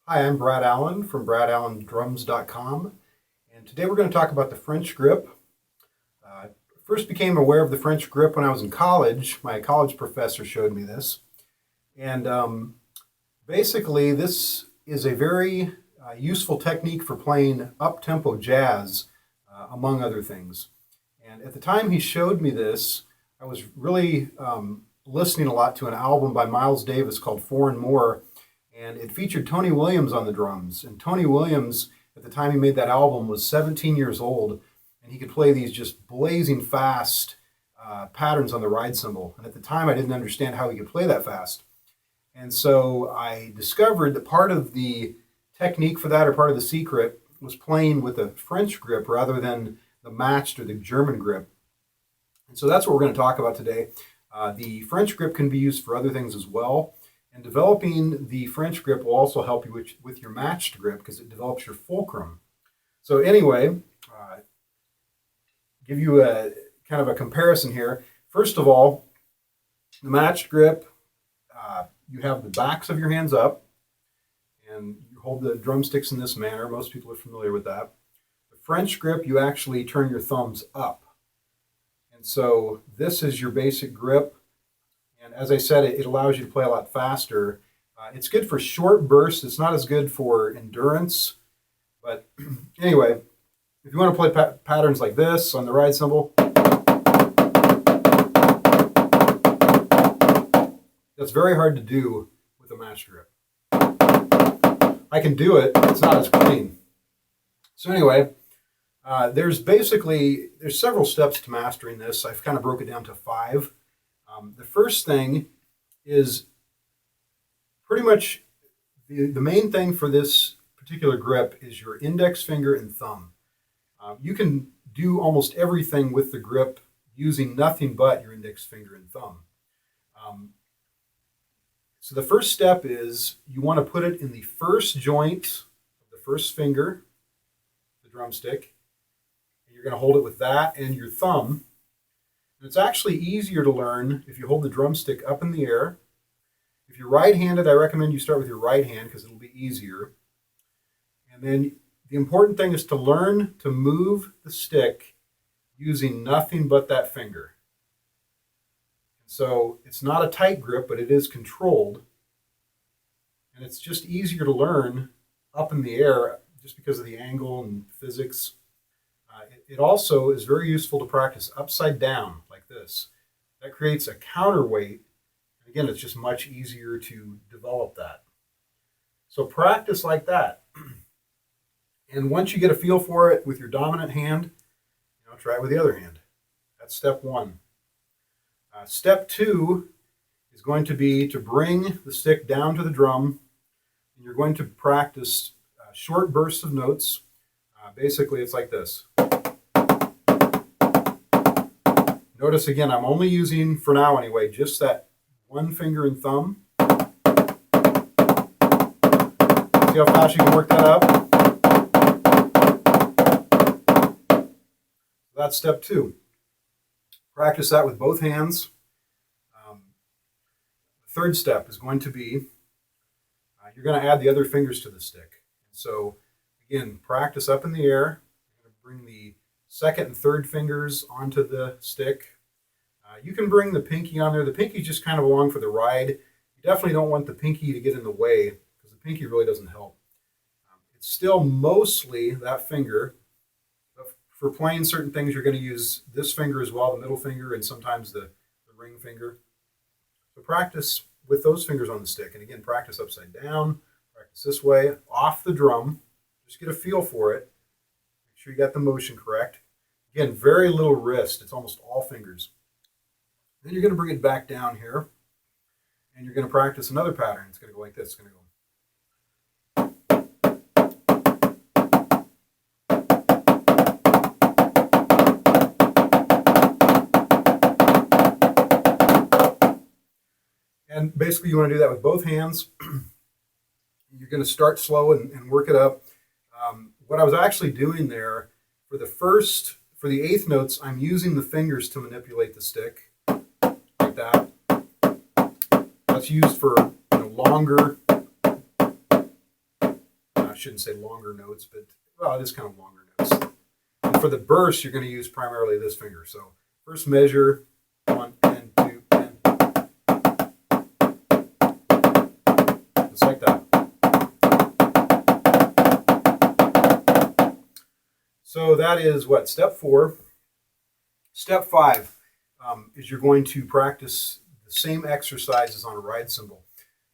Hi, I'm Brad Allen from bradallendrums.com, and today we're going to talk about the French grip. I first became aware of the French grip when I was in college. My college professor showed me this, and basically this is a very useful technique for playing up-tempo jazz, among other things. And at the time he showed me this, I was really listening a lot to an album by Miles Davis called Four and More, and it featured Tony Williams on the drums. And Tony Williams, at the time he made that album, was 17 years old, and he could play these just blazing fast patterns on the ride cymbal. And at the time, I didn't understand how he could play that fast. And so I discovered that part of the technique for that, or part of the secret, was playing with a French grip rather than the matched or the German grip. And so that's what we're going to talk about today. The French grip can be used for other things as well. And developing the French grip will also help you with your matched grip because it develops your fulcrum. So anyway, give you a kind of a comparison here. First of all, the matched grip, you have the backs of your hands up, and you hold the drumsticks in this manner. Most people are familiar with that. The French grip, you actually turn your thumbs up. And so this is your basic grip. And as I said, it allows you to play a lot faster. It's good for short bursts. It's not as good for endurance. But anyway, if you want to play patterns like this on the ride cymbal, that's very hard to do with a matched grip. I can do it, but it's not as clean. So anyway, there's several steps to mastering this. I've kind of broke it down to 5. The first thing is pretty much the main thing for this particular grip is your index finger and thumb. You can do almost everything with the grip using nothing but your index finger and thumb. So the first step is you want to put it in the first joint of the first finger, the drumstick. And you're going to hold it with that and your thumb. And it's actually easier to learn if you hold the drumstick up in the air. If you're right-handed, I recommend you start with your right hand because it'll be easier. And then the important thing is to learn to move the stick using nothing but that finger. So it's not a tight grip, but it is controlled. And it's just easier to learn up in the air just because of the angle and physics. It also is very useful to practice upside down like this. That creates a counterweight. And again, it's just much easier to develop that. So practice like that. And once you get a feel for it with your dominant hand, try it with the other hand. That's step 1. Step 2 is going to be to bring the stick down to the drum. And you're going to practice short bursts of notes. Basically, it's like this. Notice again, I'm only using, for now anyway, just that one finger and thumb. See how fast you can work that up? That's step 2. Practice that with both hands. The third step is going to be, you're going to add the other fingers to the stick. So again, practice up in the air. You're going to bring the second and third fingers onto the stick. You can bring the pinky on there. The pinky's just kind of along for the ride. You definitely don't want the pinky to get in the way because the pinky really doesn't help. It's still mostly that finger. For playing certain things, you're going to use this finger as well, the middle finger, and sometimes the ring finger. So practice with those fingers on the stick. And again, practice upside down, practice this way, off the drum. Just get a feel for it. Make sure you got the motion correct. Again, very little wrist. It's almost all fingers. Then you're going to bring it back down here, and you're going to practice another pattern. It's going to go like this. It's going to go. And basically you want to do that with both hands. You're going to start slow and work it up. What I was actually doing there, for the eighth notes, I'm using the fingers to manipulate the stick, like that. That's used for longer shouldn't say longer notes, but well, it is kind of longer notes. And for the burst, you're going to use primarily this finger. So first measure 1 and 2 and just like that. So that is what, step 4. Step 5 is you're going to practice the same exercises on a ride cymbal.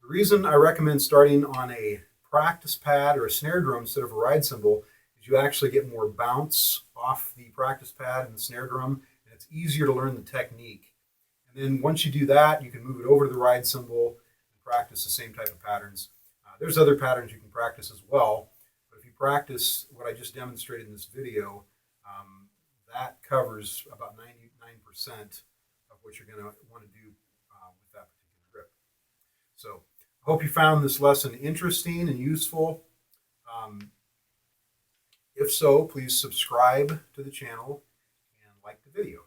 The reason I recommend starting on a practice pad or a snare drum instead of a ride cymbal is you actually get more bounce off the practice pad and the snare drum, and it's easier to learn the technique. And then once you do that, you can move it over to the ride cymbal and practice the same type of patterns. There's other patterns you can practice as well, but if you practice what I just demonstrated in this video, that covers about 99% of what you're going to want to do with that particular grip. So I hope you found this lesson interesting and useful. If so, please subscribe to the channel and like the video.